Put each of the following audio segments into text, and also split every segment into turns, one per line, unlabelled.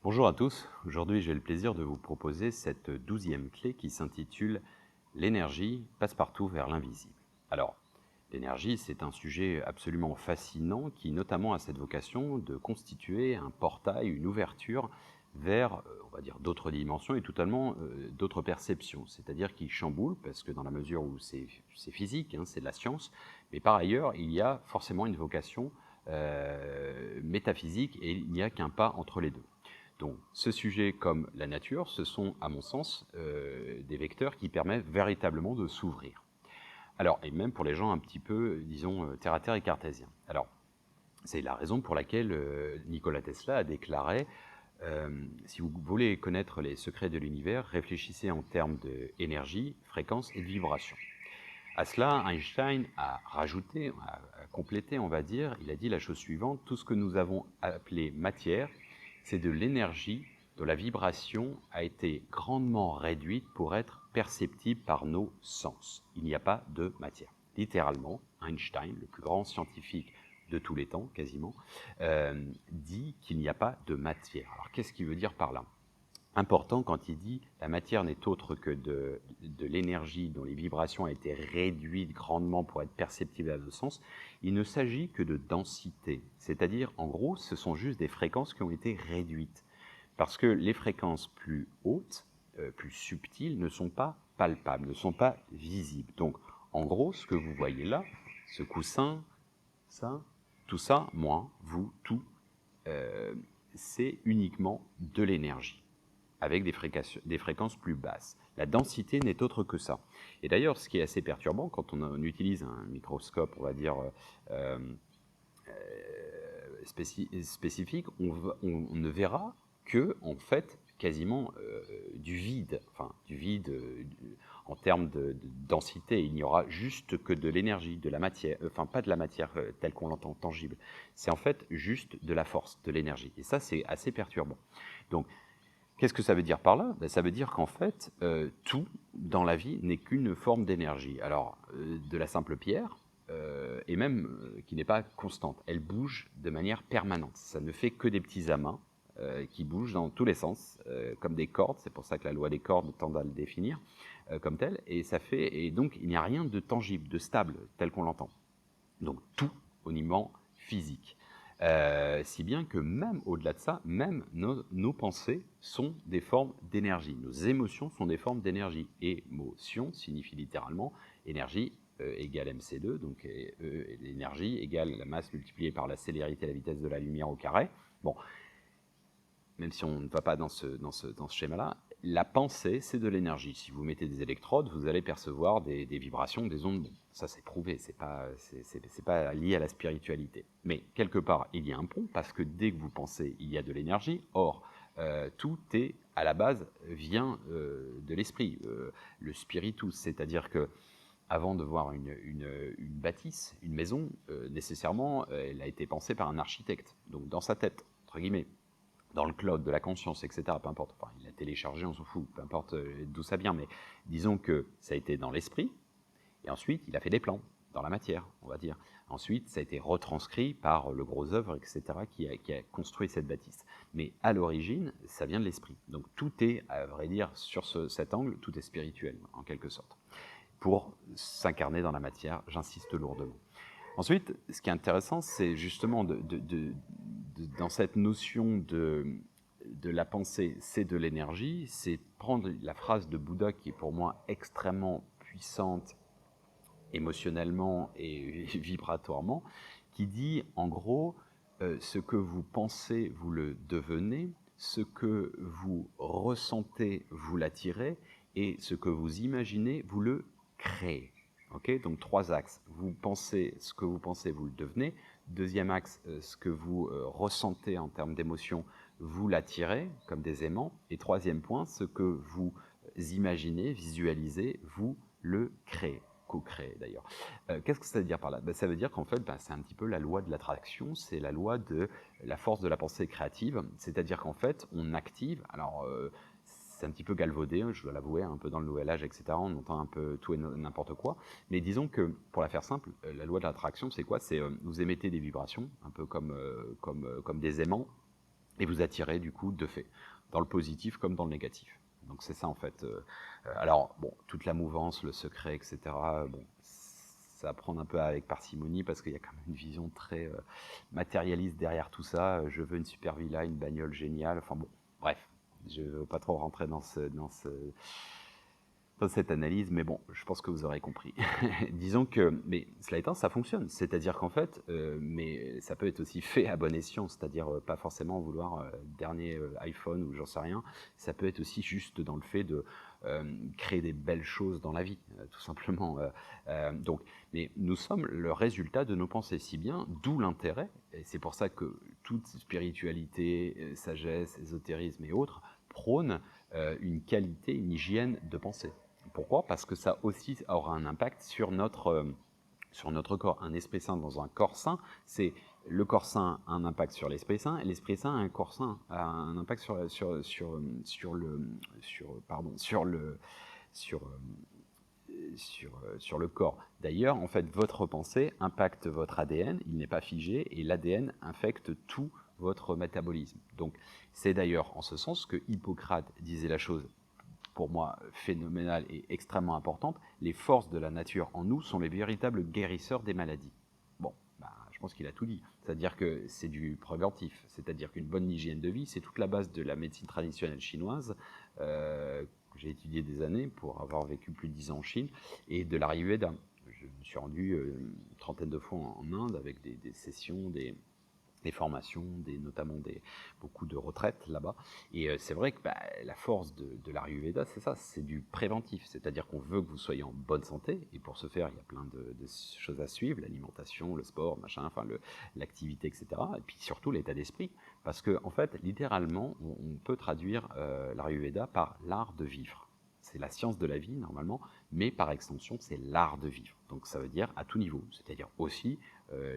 Bonjour à tous, aujourd'hui j'ai le plaisir de vous proposer cette 12e clé qui s'intitule «L'énergie passe partout vers l'invisible». Alors, l'énergie, c'est un sujet absolument fascinant qui notamment a cette vocation de constituer un portail, une ouverture vers, on va dire, d'autres dimensions et totalement d'autres perceptions. C'est-à-dire qu'il chamboule, parce que dans la mesure où c'est physique, hein, c'est de la science, mais par ailleurs, il y a forcément une vocation métaphysique et il n'y a qu'un pas entre les deux. Donc, ce sujet comme la nature, ce sont, à mon sens, des vecteurs qui permettent véritablement de s'ouvrir. Alors, et même pour les gens un petit peu, disons, terre à terre et cartésiens. Alors, c'est la raison pour laquelle Nikola Tesla a déclaré si vous voulez connaître les secrets de l'univers, réfléchissez en termes d'énergie, fréquence et de vibration. À cela, Einstein a rajouté, a complété, on va dire, il a dit la chose suivante, tout ce que nous avons appelé matière, c'est de l'énergie dont la vibration a été grandement réduite pour être perceptible par nos sens. Il n'y a pas de matière. Littéralement, Einstein, le plus grand scientifique de tous les temps, quasiment, dit qu'il n'y a pas de matière. Alors, qu'est-ce qu'il veut dire par là ? Important quand il dit la matière n'est autre que de l'énergie dont les vibrations ont été réduites grandement pour être perceptibles à nos sens, il ne s'agit que de densité. C'est-à-dire, en gros, ce sont juste des fréquences qui ont été réduites. Parce que les fréquences plus hautes, plus subtiles, ne sont pas palpables, ne sont pas visibles. Donc, en gros, ce que vous voyez là, ce coussin, ça, tout ça, moi, vous, tout, c'est uniquement de l'énergie avec des fréquences plus basses. La densité n'est autre que ça. Et d'ailleurs, ce qui est assez perturbant, quand on utilise un microscope, on va dire, spécifique, on ne verra que, en fait, quasiment du vide, enfin, du vide en termes de densité. Il n'y aura juste que de l'énergie, de la matière, enfin, pas de la matière telle qu'on l'entend tangible. C'est en fait juste de la force, de l'énergie. Et ça, c'est assez perturbant. Donc, qu'est-ce que ça veut dire par là ? Ça veut dire qu'en fait, tout dans la vie n'est qu'une forme d'énergie. Alors, de la simple pierre, et même qui n'est pas constante, elle bouge de manière permanente. Ça ne fait que des petits amas qui bougent dans tous les sens, comme des cordes. C'est pour ça que la loi des cordes tend à le définir comme tel. Et donc, il n'y a rien de tangible, de stable, tel qu'on l'entend. Donc, tout au niveau physique. Si bien que même au-delà de ça, même nos pensées sont des formes d'énergie. Nos émotions sont des formes d'énergie. Émotion signifie littéralement énergie égale mc2, donc l'énergie égale la masse multipliée par la célérité et la vitesse de la lumière au carré. Bon, même si on ne va pas dans ce schéma-là, la pensée, c'est de l'énergie. Si vous mettez des électrodes, vous allez percevoir des vibrations, des ondes. Bon, ça, c'est prouvé, c'est pas lié à la spiritualité. Mais quelque part, il y a un pont, parce que dès que vous pensez, il y a de l'énergie. Or, tout est, à la base, vient de l'esprit, le spiritus. C'est-à-dire que avant de voir une bâtisse, une maison, nécessairement, elle a été pensée par un architecte. Donc, dans sa tête, entre guillemets, dans le cloud de la conscience, etc., peu importe, enfin, il l'a téléchargé, on s'en fout, peu importe d'où ça vient, mais disons que ça a été dans l'esprit, et ensuite il a fait des plans, dans la matière, on va dire. Ensuite, ça a été retranscrit par le gros œuvre, etc., qui a construit cette bâtisse. Mais à l'origine, ça vient de l'esprit. Donc tout est, à vrai dire, sur cet angle, tout est spirituel, en quelque sorte. Pour s'incarner dans la matière, j'insiste lourdement. Ensuite, ce qui est intéressant, c'est justement dans cette notion de la pensée, c'est de l'énergie, c'est prendre la phrase de Bouddha qui est pour moi extrêmement puissante émotionnellement et vibratoirement, qui dit en gros, ce que vous pensez, vous le devenez, ce que vous ressentez, vous l'attirez, et ce que vous imaginez, vous le créez. Okay, donc 3 axes. Vous pensez, ce que vous pensez, vous le devenez. Deuxième axe, ce que vous ressentez en termes d'émotion, vous l'attirez comme des aimants. Et troisième point, ce que vous imaginez, visualisez, vous le créez. Co-créer d'ailleurs. Qu'est-ce que ça veut dire par là ? Ça veut dire qu'en fait, c'est un petit peu la loi de l'attraction, c'est la loi de la force de la pensée créative. C'est-à-dire qu'en fait, on active. Alors, c'est un petit peu galvaudé, je dois l'avouer, un peu dans le nouvel âge, etc. On entend un peu tout et n'importe quoi. Mais disons que, pour la faire simple, la loi de l'attraction, c'est quoi ? C'est vous émettez des vibrations, un peu comme des aimants. et vous attirez du coup de fait, dans le positif comme dans le négatif. Donc c'est ça en fait. Alors bon, toute la mouvance, le secret, etc. Bon, ça à prendre un peu avec parcimonie parce qu'il y a quand même une vision très matérialiste derrière tout ça. Je veux une super villa, une bagnole géniale. Enfin bon, bref, je ne veux pas trop rentrer dans cette analyse, mais bon, je pense que vous aurez compris. Disons que, mais cela étant, ça fonctionne. C'est-à-dire qu'en fait, mais ça peut être aussi fait à bon escient, c'est-à-dire pas forcément vouloir dernier iPhone ou j'en sais rien. Ça peut être aussi juste dans le fait de créer des belles choses dans la vie, tout simplement. Donc, mais nous sommes le résultat de nos pensées, si bien, d'où l'intérêt. Et c'est pour ça que toute spiritualité, sagesse, ésotérisme et autres prônent une qualité, une hygiène de pensée. Pourquoi? Parce que ça aussi aura un impact sur notre corps. Un esprit sain dans un corps sain, c'est le corps sain a un impact sur l'esprit sain, et l'esprit sain a un corps sain, a un impact sur le corps. D'ailleurs, en fait, votre pensée impacte votre ADN, il n'est pas figé, et l'ADN infecte tout votre métabolisme. Donc, c'est d'ailleurs en ce sens que Hippocrate disait la chose, pour moi, phénoménale et extrêmement importante. Les forces de la nature en nous sont les véritables guérisseurs des maladies. Bon, je pense qu'il a tout dit. C'est-à-dire que c'est du préventif. C'est-à-dire qu'une bonne hygiène de vie, c'est toute la base de la médecine traditionnelle chinoise, que j'ai étudié des années pour avoir vécu plus de 10 ans en Chine, et de l'Ayurveda. Je me suis rendu une trentaine de fois en Inde avec des sessions, des formations, notamment beaucoup de retraites là-bas. Et c'est vrai que la force de l'Ayurveda, c'est ça, c'est du préventif. C'est-à-dire qu'on veut que vous soyez en bonne santé, et pour ce faire, il y a plein de choses à suivre, l'alimentation, le sport, machin, enfin l'activité, etc. Et puis surtout l'état d'esprit. Parce que, en fait, littéralement, on peut traduire l'Ayurveda par l'art de vivre. C'est la science de la vie, normalement, mais par extension, c'est l'art de vivre. Donc ça veut dire à tout niveau, c'est-à-dire aussi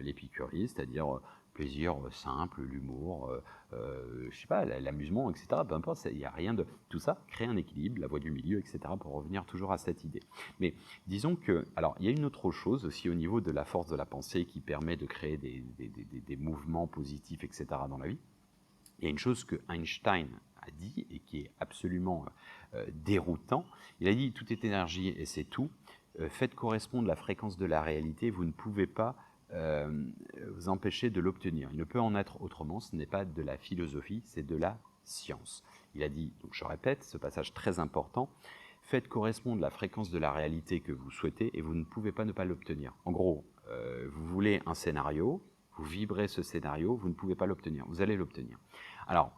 l'épicurie, c'est-à-dire plaisir simple, l'humour, je sais pas, l'amusement, etc. Peu importe, il n'y a rien de... Tout ça crée un équilibre, la voie du milieu, etc. pour revenir toujours à cette idée. Mais disons que... Alors, il y a une autre chose aussi au niveau de la force de la pensée qui permet de créer des mouvements positifs, etc. dans la vie. Il y a une chose que Einstein a dit et qui est absolument déroutant. Il a dit « tout est énergie et c'est tout. Faites correspondre la fréquence de la réalité, vous ne pouvez pas vous empêcher de l'obtenir. Il ne peut en être autrement, ce n'est pas de la philosophie, c'est de la science. » Il a dit, donc je répète, ce passage très important, « Faites correspondre la fréquence de la réalité que vous souhaitez et vous ne pouvez pas ne pas l'obtenir. » En gros, vous voulez un scénario, vous vibrez ce scénario, vous ne pouvez pas l'obtenir, vous allez l'obtenir. Alors,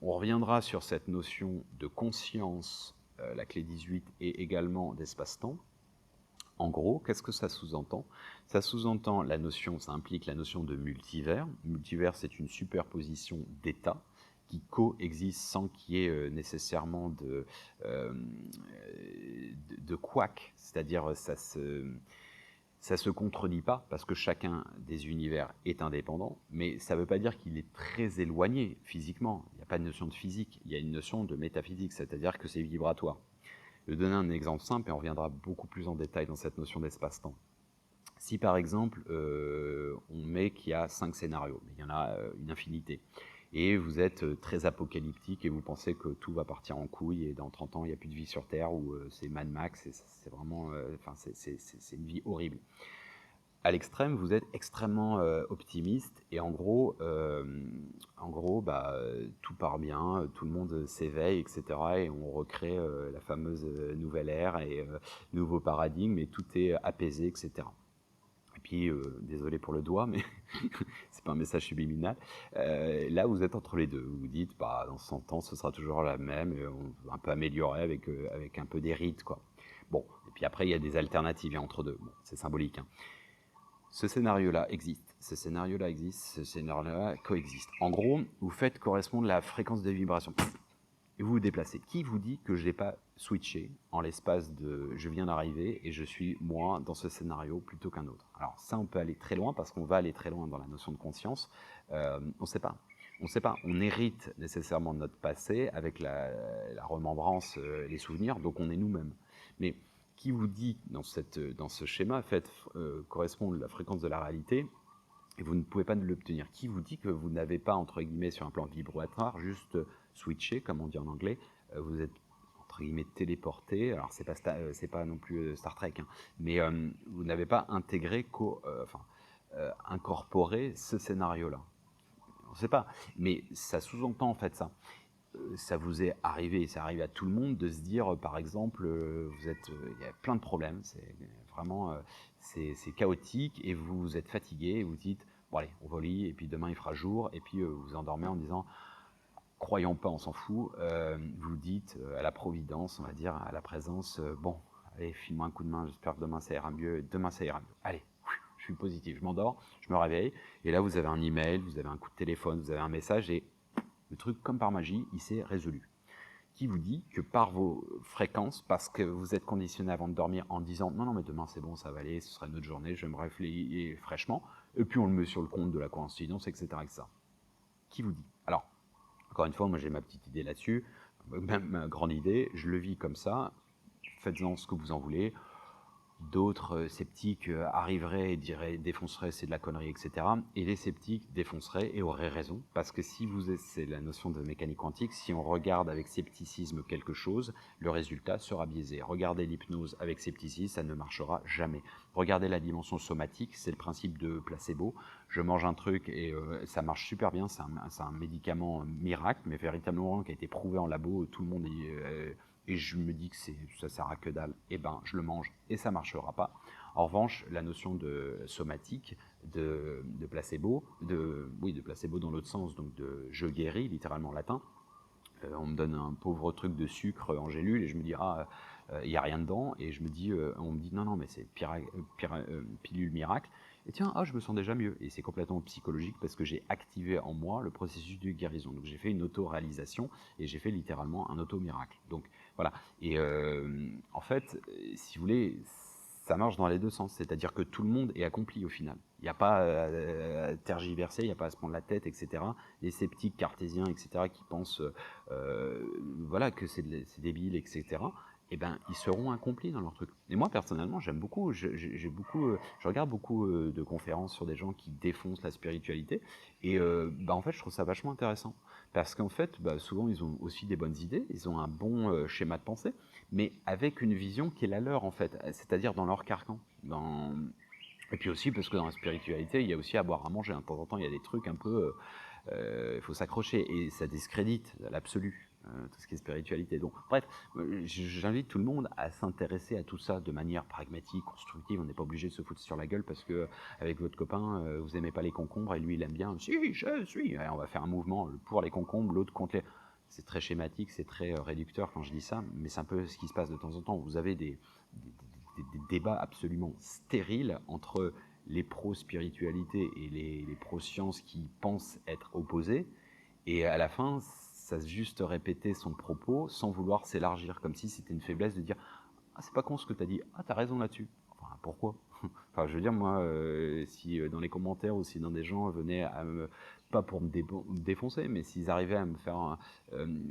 on reviendra sur cette notion de conscience, la clé 18, et également d'espace-temps. En gros, qu'est-ce que ça sous-entend? Ça sous-entend la notion, ça implique la notion de multivers. Multivers, c'est une superposition d'états qui coexistent sans qu'il y ait nécessairement de couac, c'est-à-dire ça se contredit pas parce que chacun des univers est indépendant, mais ça ne veut pas dire qu'il est très éloigné physiquement. Il n'y a pas de notion de physique, il y a une notion de métaphysique, c'est-à-dire que c'est vibratoire. Je vais donner un exemple simple et on reviendra beaucoup plus en détail dans cette notion d'espace-temps. Si par exemple, on met qu'il y a 5 scénarios, mais il y en a une infinité, et vous êtes très apocalyptique et vous pensez que tout va partir en couille et dans 30 ans, il n'y a plus de vie sur Terre, ou c'est Mad Max, c'est vraiment, c'est une vie horrible. À l'extrême, vous êtes extrêmement optimiste et en gros, tout part bien, tout le monde s'éveille, etc. Et on recrée la fameuse nouvelle ère et nouveau paradigme et tout est apaisé, etc. Et puis, désolé pour le doigt, mais c'est pas un message subliminal. Là, vous êtes entre les deux. Vous vous dites, dans 100 ans, ce sera toujours la même, un peu amélioré avec un peu des rites, quoi. Bon, et puis après, il y a des alternatives entre deux. Bon, c'est symbolique, hein. Ce scénario-là existe, ce scénario-là existe, ce scénario-là coexiste. En gros, vous faites correspondre la fréquence de vibration et vous vous déplacez. Qui vous dit que je n'ai pas switché en l'espace de je viens d'arriver et je suis moi dans ce scénario plutôt qu'un autre? Alors ça, on peut aller très loin parce qu'on va aller très loin dans la notion de conscience. On ne sait pas. On ne sait pas. On hérite nécessairement de notre passé avec la remembrance, les souvenirs, donc on est nous-mêmes. Mais qui vous dit dans ce schéma, faites correspondre la fréquence de la réalité et vous ne pouvez pas l'obtenir. Qui vous dit que vous n'avez pas, entre guillemets, sur un plan vibratoire, juste switché, comme on dit en anglais, vous êtes entre guillemets téléporté, alors c'est pas non plus Star Trek, hein, mais vous n'avez pas intégré, incorporé ce scénario-là. On ne sait pas, mais ça sous-entend en fait ça. Ça vous est arrivé, et ça arrive à tout le monde, de se dire, par exemple, il y a plein de problèmes, c'est vraiment, c'est chaotique, et vous êtes fatigué, et vous dites, bon allez, on va au lit, et puis demain il fera jour, et puis vous endormez en disant, croyons pas, on s'en fout, vous dites à la providence, on va dire, à la présence, bon, allez, file-moi un coup de main, j'espère que demain ça ira mieux, allez, je suis positif, je m'endors, je me réveille, et là vous avez un email, vous avez un coup de téléphone, vous avez un message, et le truc, comme par magie, il s'est résolu. Qui vous dit que par vos fréquences, parce que vous êtes conditionné avant de dormir en disant non, mais demain c'est bon, ça va aller, ce sera une autre journée, je vais me réveiller fraîchement, et puis on le met sur le compte de la coïncidence, etc. Qui vous dit? Alors, encore une fois, moi j'ai ma petite idée là-dessus, même ma grande idée, je le vis comme ça, faites-en ce que vous en voulez. D'autres sceptiques arriveraient et diraient, défonceraient, c'est de la connerie, etc. Et les sceptiques défonceraient et auraient raison, parce que c'est la notion de mécanique quantique, si on regarde avec scepticisme quelque chose, le résultat sera biaisé. Regardez l'hypnose avec scepticisme, ça ne marchera jamais. Regardez la dimension somatique, c'est le principe de placebo. Je mange un truc et ça marche super bien, c'est un médicament miracle, mais véritablement qui a été prouvé en labo, tout le monde et je me dis que ça sert à que dalle, et ben je le mange et ça marchera pas. En revanche, la notion de somatique, de placebo, de placebo dans l'autre sens, donc de je guéris, littéralement latin. On me donne un pauvre truc de sucre en gélule et je me dis il n'y a rien dedans, et on me dit non mais c'est pilule miracle, et tiens, je me sens déjà mieux, et c'est complètement psychologique parce que j'ai activé en moi le processus de guérison, donc j'ai fait une auto-réalisation et j'ai fait littéralement un auto-miracle, donc voilà, et en fait, si vous voulez, ça marche dans les deux sens, c'est-à-dire que tout le monde est accompli au final. Il n'y a pas à tergiverser, il n'y a pas à se prendre la tête, etc. Les sceptiques cartésiens, etc., qui pensent voilà, que c'est débile, etc., eh ben, ils seront accomplis dans leur truc. Et moi, personnellement, j'aime beaucoup, je regarde beaucoup de conférences sur des gens qui défoncent la spiritualité, et en fait, je trouve ça vachement intéressant. Parce qu'en fait, souvent, ils ont aussi des bonnes idées, ils ont un bon schéma de pensée, mais avec une vision qui est la leur, en fait, c'est-à-dire dans leur carcan. Et puis aussi, parce que dans la spiritualité, il y a aussi à boire, à manger. De temps en temps, il y a des trucs un peu... il faut s'accrocher, et ça discrédite l'absolu, tout ce qui est spiritualité. Donc, bref, j'invite tout le monde à s'intéresser à tout ça de manière pragmatique, constructive. On n'est pas obligé de se foutre sur la gueule parce que avec votre copain, vous aimez pas les concombres et lui il aime bien. Si, je suis. Et on va faire un mouvement pour les concombres, l'autre contre les. C'est très schématique, c'est très réducteur quand je dis ça, mais c'est un peu ce qui se passe de temps en temps. Vous avez des débats absolument stériles entre les pro-spiritualité et les pro-sciences qui pensent être opposés, et à la fin, ça se juste répéter son propos sans vouloir s'élargir, comme si c'était une faiblesse de dire « Ah, c'est pas con ce que t'as dit, t'as raison là-dessus. » Enfin, pourquoi? Enfin, je veux dire, moi, si dans les commentaires ou si dans des gens venaient à me, pas pour me défoncer, mais s'ils arrivaient à me faire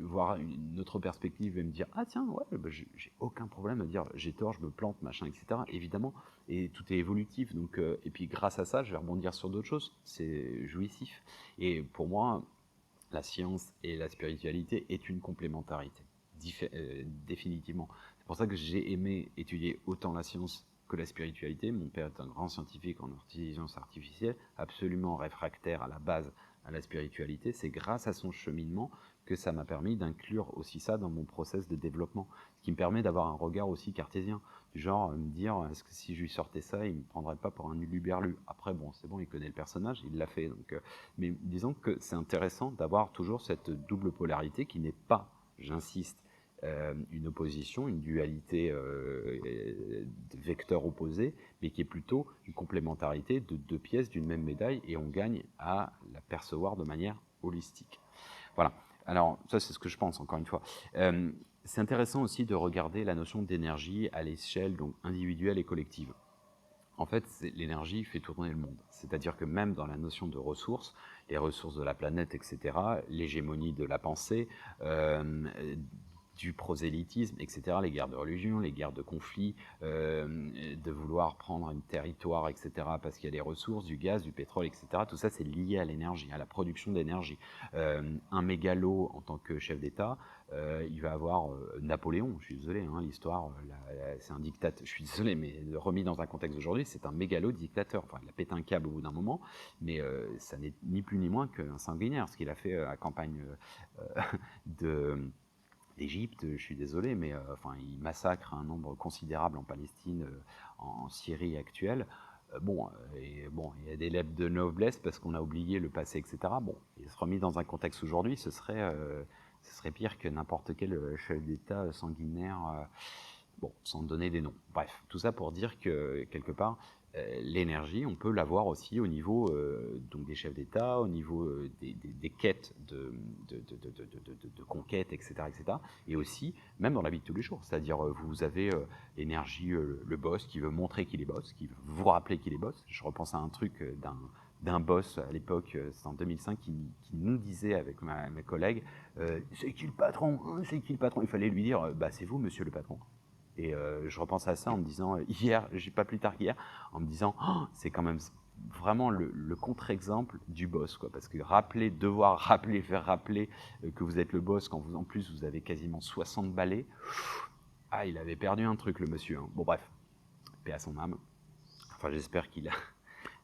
voir une autre perspective et me dire ah tiens, ouais, j'ai aucun problème à dire j'ai tort, je me plante, machin, etc. Évidemment, et tout est évolutif, donc et puis grâce à ça, je vais rebondir sur d'autres choses. C'est jouissif, et pour moi, la science et la spiritualité est une complémentarité, définitivement. C'est pour ça que j'ai aimé étudier autant la science que la spiritualité. Mon père est un grand scientifique en intelligence artificielle, absolument réfractaire à la base à la spiritualité. C'est grâce à son cheminement que ça m'a permis d'inclure aussi ça dans mon process de développement, ce qui me permet d'avoir un regard aussi cartésien, du genre me dire, est-ce que si je lui sortais ça, il ne me prendrait pas pour un uluberlu? Après, bon, c'est bon, il connaît le personnage, il l'a fait, donc, mais disons que c'est intéressant d'avoir toujours cette double polarité qui n'est pas, j'insiste, une opposition, une dualité de vecteurs opposés, mais qui est plutôt une complémentarité de deux pièces d'une même médaille, et on gagne à la percevoir de manière holistique. Voilà. Alors, ça, c'est ce que je pense, encore une fois. C'est intéressant aussi de regarder la notion d'énergie à l'échelle donc individuelle et collective. En fait, l'énergie fait tourner le monde. C'est-à-dire que même dans la notion de ressources, les ressources de la planète, etc., l'hégémonie de la pensée, du prosélytisme, etc., les guerres de religion, les guerres de conflit, de vouloir prendre un territoire, etc., parce qu'il y a des ressources, du gaz, du pétrole, etc. Tout ça, c'est lié à l'énergie, à la production d'énergie. Un mégalo, en tant que chef d'État, il va avoir Napoléon, je suis désolé, hein, l'histoire, c'est un dictateur, je suis désolé, mais remis dans un contexte d'aujourd'hui, c'est un mégalo dictateur. Enfin, il a pété un câble au bout d'un moment, mais ça n'est ni plus ni moins qu'un sanguinaire, ce qu'il a fait à la campagne d'Égypte, je suis désolé, mais enfin, il massacre un nombre considérable en Palestine, en Syrie actuelle. Bon, il y a des lettres de noblesse parce qu'on a oublié le passé, etc. Bon, il se remis dans un contexte aujourd'hui, ce serait pire que n'importe quel chef d'État sanguinaire, bon, sans donner des noms. Bref, tout ça pour dire que, quelque part, l'énergie, on peut l'avoir aussi au niveau donc des chefs d'État, au niveau des quêtes de conquête, etc., etc. Et aussi, même dans la vie de tous les jours. C'est-à-dire, vous avez l'énergie, le boss qui veut montrer qu'il est boss, qui veut vous rappeler qu'il est boss. Je repense à un truc d'un boss à l'époque, c'est en 2005, qui nous disait avec mes collègues, c'est qui le patron, c'est qui le patron. Il fallait lui dire, bah, c'est vous, monsieur le patron. Et je repense à ça en me disant, hier, pas plus tard qu'hier, en me disant, oh, c'est quand même vraiment le contre-exemple du boss, quoi. Parce que devoir rappeler, faire rappeler que vous êtes le boss quand en plus vous avez quasiment 60 balais, ah, il avait perdu un truc, le monsieur, hein. Bon, bref, paix à son âme. Enfin, j'espère qu'il a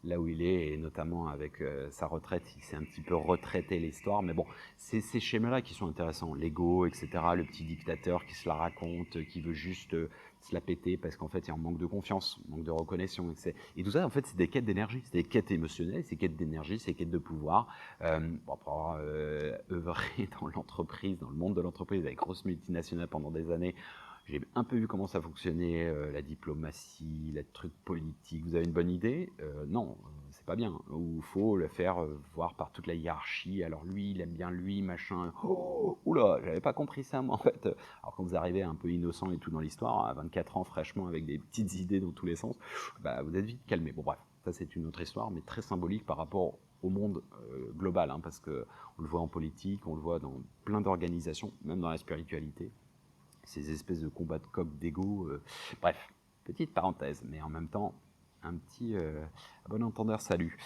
là où il est, et notamment avec sa retraite, il s'est un petit peu retraité l'histoire. Mais bon, c'est ces schémas-là qui sont intéressants. L'ego, etc., le petit dictateur qui se la raconte, qui veut juste se la péter parce qu'en fait, il y a un manque de confiance, un manque de reconnaissance. Et tout ça, en fait, c'est des quêtes d'énergie, c'est des quêtes émotionnelles, c'est des quêtes d'énergie, c'est des quêtes de pouvoir. Bon, pour avoir œuvré dans l'entreprise, dans le monde de l'entreprise, avec grosses multinationales pendant des années, j'ai un peu vu comment ça fonctionnait, la diplomatie, les trucs politiques. Vous avez une bonne idée? Non, c'est pas bien. Ou il faut le faire voir par toute la hiérarchie. Alors lui, il aime bien lui, machin. Oh, oula, j'avais pas compris ça, moi, en fait. Alors quand vous arrivez un peu innocent et tout dans l'histoire, à 24 ans, fraîchement, avec des petites idées dans tous les sens, bah, vous êtes vite calmé. Bon, bref, ça c'est une autre histoire, mais très symbolique par rapport au monde global, hein, parce que on le voit en politique, on le voit dans plein d'organisations, même dans la spiritualité. Ces espèces de combats de coq d'ego. Bref, petite parenthèse, mais en même temps, un petit bon entendeur salut.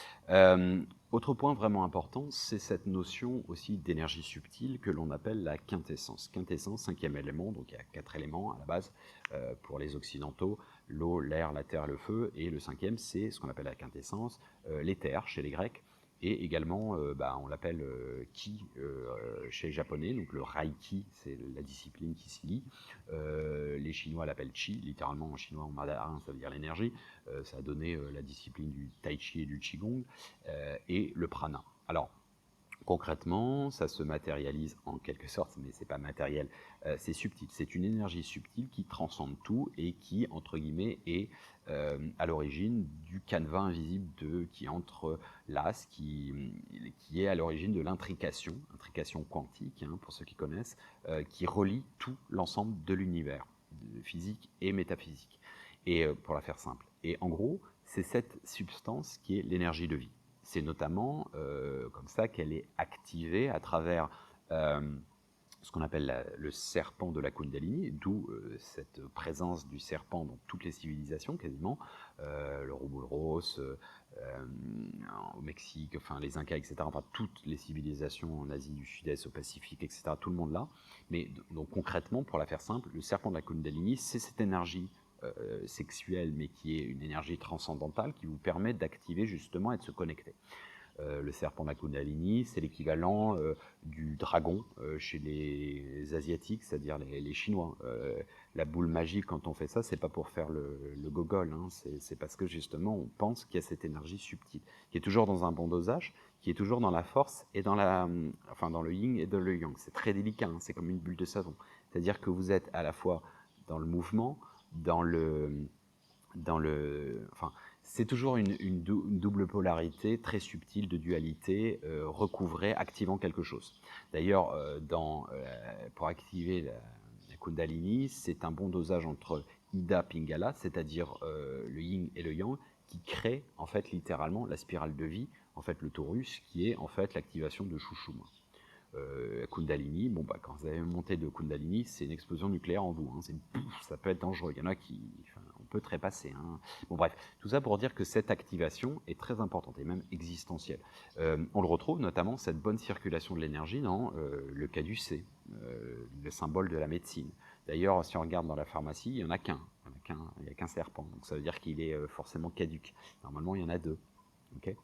Autre point vraiment important, c'est cette notion aussi d'énergie subtile que l'on appelle la quintessence. Quintessence, cinquième élément, donc il y a 4 éléments à la base pour les occidentaux, l'eau, l'air, la terre, le feu, et le cinquième, c'est ce qu'on appelle la quintessence, l'éther chez les Grecs, et également, on l'appelle Ki chez les Japonais, donc le Reiki, c'est la discipline qui s'y lie. Les Chinois l'appellent Chi, littéralement en chinois, en mandarin, ça veut dire l'énergie. Ça a donné la discipline du Tai Chi et du Qigong, et le prana. Alors, concrètement, ça se matérialise en quelque sorte, mais c'est pas matériel, c'est subtil. C'est une énergie subtile qui transcende tout et qui, entre guillemets, est à l'origine du canevas invisible qui entre l'as, qui est à l'origine de l'intrication quantique, hein, pour ceux qui connaissent, qui relie tout l'ensemble de l'univers, physique et métaphysique. Et pour la faire simple. Et en gros, c'est cette substance qui est l'énergie de vie. C'est notamment comme ça qu'elle est activée à travers ce qu'on appelle le serpent de la Kundalini, d'où cette présence du serpent dans toutes les civilisations quasiment, le Roubouros, au Mexique, enfin les Incas, etc., enfin toutes les civilisations en Asie du Sud-Est, au Pacifique, etc., tout le monde là. Mais donc concrètement, pour la faire simple, le serpent de la Kundalini, c'est cette énergie sexuelle, mais qui est une énergie transcendantale qui vous permet d'activer justement et de se connecter. Le serpent de la Kundalini, c'est l'équivalent du dragon chez les Asiatiques, c'est-à-dire les Chinois. La boule magique, quand on fait ça, c'est pas pour faire le gogol, hein, c'est parce que justement on pense qu'il y a cette énergie subtile, qui est toujours dans un bon dosage, qui est toujours dans la force et dans dans le yin et dans le yang. C'est très délicat, hein, c'est comme une bulle de savon. C'est-à-dire que vous êtes à la fois dans le mouvement, enfin, c'est toujours une double polarité très subtile de dualité recouvrée, activant quelque chose. D'ailleurs, pour activer la Kundalini, c'est un bon dosage entre Ida Pingala, c'est-à-dire le yin et le yang, qui crée en fait littéralement la spirale de vie, en fait le torus, qui est en fait l'activation de Shushuma. Kundalini, bon, bah, quand vous avez monté de Kundalini, c'est une explosion nucléaire en vous. Hein. Ça peut être dangereux. Il y en a qui... Enfin, on peut trépasser. Hein. Bon, bref, tout ça pour dire que cette activation est très importante et même existentielle. On le retrouve notamment, cette bonne circulation de l'énergie, dans le caducée, le symbole de la médecine. D'ailleurs, si on regarde dans la pharmacie, il n'y en a qu'un. Il n'y a qu'un serpent. Donc ça veut dire qu'il est forcément caduque. Normalement, il y en a 2. Okay,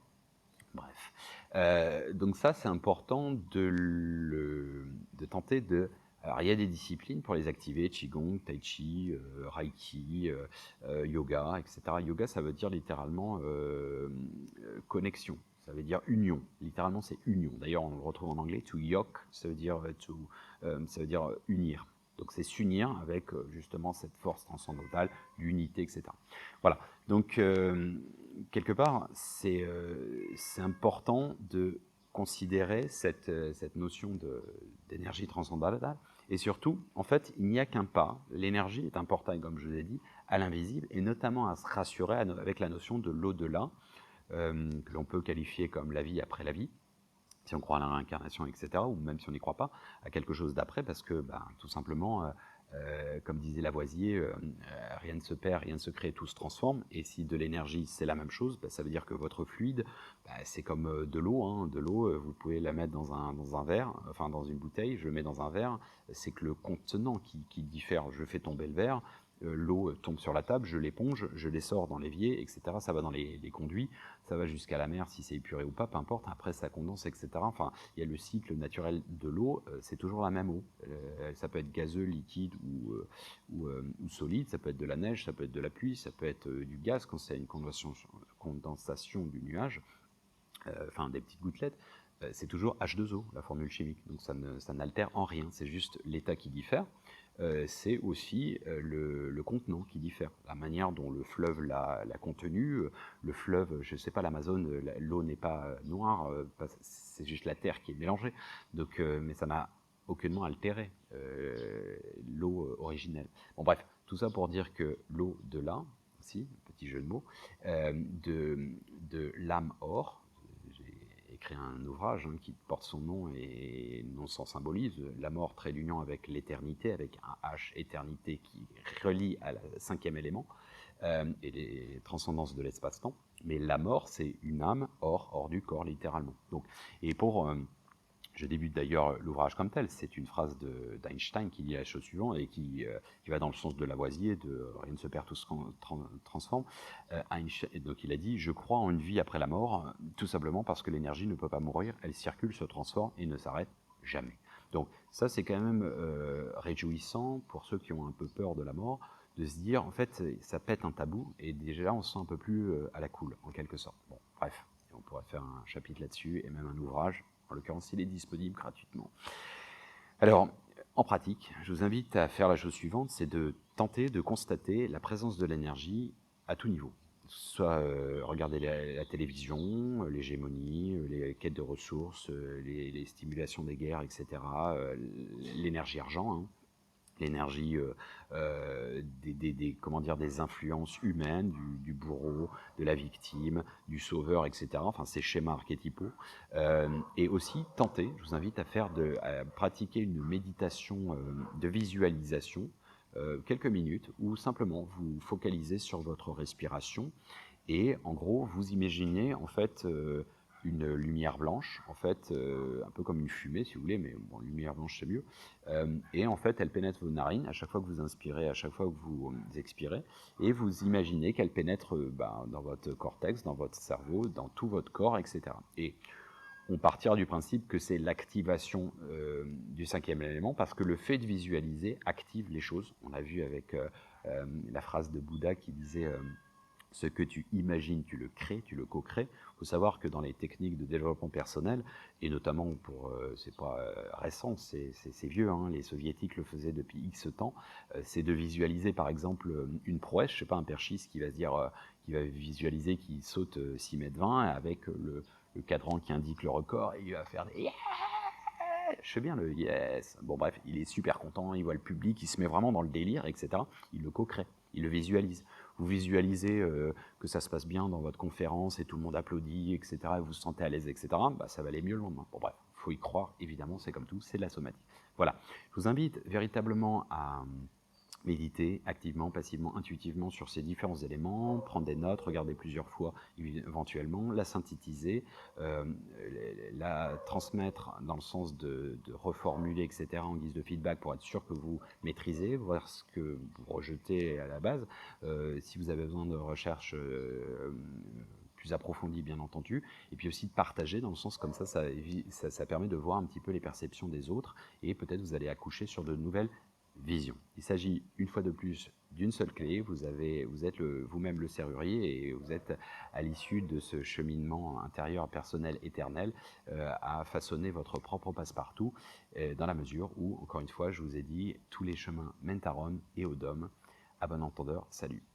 bref. Donc ça, c'est important de tenter de... Alors, il y a des disciplines pour les activer, Qigong, Tai Chi, Reiki, Yoga, etc. Yoga, ça veut dire littéralement connexion, ça veut dire union. Littéralement, c'est union. D'ailleurs, on le retrouve en anglais, to yoke, ça veut dire unir. Donc, c'est s'unir avec justement cette force transcendantale, l'unité, etc. Voilà. Donc, quelque part, c'est important de considérer cette notion d'énergie transcendantale. Et surtout, en fait, il n'y a qu'un pas. L'énergie est un portail, comme je vous ai dit, à l'invisible, et notamment à se rassurer avec la notion de l'au-delà, que l'on peut qualifier comme la vie après la vie, si on croit à la réincarnation, etc., ou même si on n'y croit pas, à quelque chose d'après, parce que, tout simplement, comme disait Lavoisier, rien ne se perd, rien ne se crée, tout se transforme. Et si de l'énergie, c'est la même chose, ça veut dire que votre fluide, c'est comme de l'eau. Hein. De l'eau, vous pouvez la mettre dans un verre, enfin dans une bouteille, je le mets dans un verre, c'est que le contenant qui diffère. Je fais tomber le verre, l'eau tombe sur la table, je l'éponge, je les sors dans l'évier, etc. Ça va dans les conduits, ça va jusqu'à la mer si c'est épuré ou pas, peu importe. Après, ça condense, etc. Enfin, il y a le cycle naturel de l'eau, c'est toujours la même eau. Ça peut être gazeux, liquide ou solide, ça peut être de la neige, ça peut être de la pluie, ça peut être du gaz quand c'est une condensation du nuage, enfin des petites gouttelettes. C'est toujours H2O, la formule chimique. Donc ça n'altère en rien, c'est juste l'état qui diffère. C'est aussi le contenant qui diffère. La manière dont le fleuve l'a contenu. Le fleuve, je ne sais pas, l'Amazone, l'eau n'est pas noire, c'est juste la terre qui est mélangée. Donc, mais ça n'a aucunement altéré l'eau originelle. Bon, bref, tout ça pour dire que l'eau de là, aussi, petit jeu de mots, de l'âme or, écrit un ouvrage qui porte son nom et non sans symbolise, la mort, trait d'union avec l'éternité, avec un H, éternité, qui relie à la 5e élément, et les transcendances de l'espace-temps. Mais la mort, c'est une âme hors du corps, littéralement. Donc, et pour... je débute d'ailleurs l'ouvrage comme tel, c'est une phrase d'Einstein qui dit la chose suivante et qui va dans le sens de Lavoisier, de rien ne se perd, tout se transforme. Donc il a dit « Je crois en une vie après la mort, tout simplement parce que l'énergie ne peut pas mourir, elle circule, se transforme et ne s'arrête jamais. » Donc ça, c'est quand même réjouissant pour ceux qui ont un peu peur de la mort, de se dire, en fait, ça pète un tabou, et déjà, on se sent un peu plus à la cool, en quelque sorte. Bon, bref, on pourrait faire un chapitre là-dessus, et même un ouvrage. En l'occurrence, il est disponible gratuitement. Alors, en pratique, je vous invite à faire la chose suivante, c'est de tenter de constater la présence de l'énergie à tout niveau. Soit regarder la télévision, l'hégémonie, les quêtes de ressources, les stimulations des guerres, etc., l'énergie argent, hein, l'énergie des influences humaines, du bourreau, de la victime, du sauveur, etc. Enfin, ces schémas archétypaux. Et aussi tenter, je vous invite à pratiquer une méditation de visualisation, quelques minutes, où simplement vous focalisez sur votre respiration et en gros vous imaginez en fait une lumière blanche, en fait, un peu comme une fumée si vous voulez, mais bon, lumière blanche c'est mieux, et en fait elle pénètre vos narines à chaque fois que vous inspirez, à chaque fois que vous expirez, et vous imaginez qu'elle pénètre dans votre cortex, dans votre cerveau, dans tout votre corps, etc. Et on partira du principe que c'est l'activation du 5e élément, parce que le fait de visualiser active les choses. On a vu avec la phrase de Bouddha qui disait ce que tu imagines, tu le crées, tu le co-crées. Il faut savoir que dans les techniques de développement personnel, et notamment c'est pas récent, c'est vieux, hein, les soviétiques le faisaient depuis X temps, c'est de visualiser par exemple une prouesse, je sais pas, un perchiste qui va se dire, qui va visualiser qu'il saute 6 mètres 20 avec le cadran qui indique le record, et il va faire des yeah, je fais bien le yes. Bon bref, il est super content, il voit le public, il se met vraiment dans le délire, etc. Il le co-crée, il le visualise. Vous visualisez que ça se passe bien dans votre conférence et tout le monde applaudit, etc. Et vous vous sentez à l'aise, etc. Ça va aller mieux le lendemain. Bon bref, faut y croire, évidemment, c'est comme tout, c'est de la somatique. Voilà, je vous invite véritablement à méditer activement, passivement, intuitivement sur ces différents éléments, prendre des notes, regarder plusieurs fois éventuellement, la synthétiser, euh, la transmettre dans le sens de reformuler, etc., en guise de feedback pour être sûr que vous maîtrisez, voir ce que vous rejetez à la base. Si vous avez besoin de recherche plus approfondie, bien entendu, et puis aussi de partager dans le sens comme ça permet de voir un petit peu les perceptions des autres, et peut-être vous allez accoucher sur de nouvelles vision. Il s'agit une fois de plus d'une seule clé. Vous êtes vous-même le serrurier et vous êtes à l'issue de ce cheminement intérieur, personnel, éternel, à façonner votre propre passe-partout, dans la mesure où, encore une fois, je vous ai dit, tous les chemins mènent à Rome et au Dôme. À bon entendeur, salut.